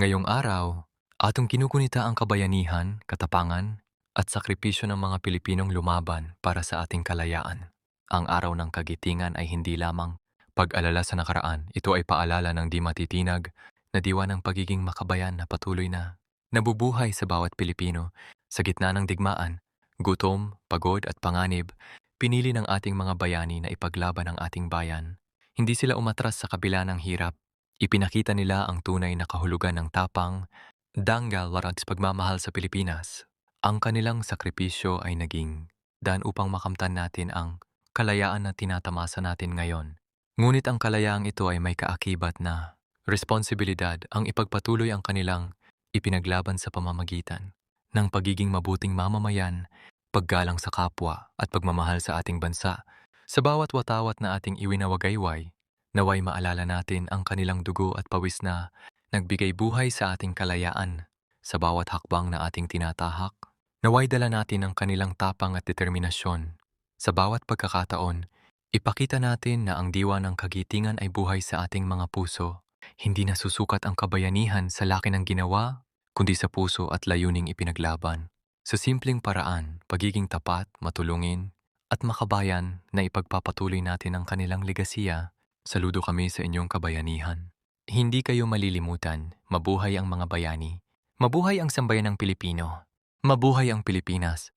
Ngayong araw, atong kinukunita ang kabayanihan, katapangan, at sakripisyo ng mga Pilipinong lumaban para sa ating kalayaan. Ang araw ng kagitingan ay hindi lamang pag-alala sa nakaraan, ito ay paalala ng di matitinag na diwa ng pagiging makabayan na patuloy na nabubuhay sa bawat Pilipino. Sa gitna ng digmaan, gutom, pagod at panganib, pinili ng ating mga bayani na ipaglaban ang ating bayan. Hindi sila umatras sa kabila ng hirap. Ipinakita nila ang tunay na kahulugan ng tapang, danggal at pagmamahal sa Pilipinas. Ang kanilang sakripisyo ay naging daan upang makamtan natin ang kalayaan na tinatamasa natin ngayon. Ngunit ang kalayaang ito ay may kaakibat na responsibilidad ang ipagpatuloy ang kanilang ipinaglaban sa pamamagitan ng pagiging mabuting mamamayan, paggalang sa kapwa at pagmamahal sa ating bansa. Sa bawat watawat na ating iwinawagayway, naway maalala natin ang kanilang dugo at pawis na nagbigay buhay sa ating kalayaan. Sa bawat hakbang na ating tinatahak, naway dala natin ang kanilang tapang at determinasyon. Sa bawat pagkakataon, ipakita natin na ang diwa ng kagitingan ay buhay sa ating mga puso. Hindi nasusukat ang kabayanihan sa laki ng ginawa, kundi sa puso at layuning ipinaglaban. Sa simpleng paraan, pagiging tapat, matulungin, at makabayan na ipagpapatuloy natin ang kanilang legasiya. Saludo kami sa inyong kabayanihan. Hindi kayo malilimutan, mabuhay ang mga bayani. Mabuhay ang sambayan ng Pilipino. Mabuhay ang Pilipinas.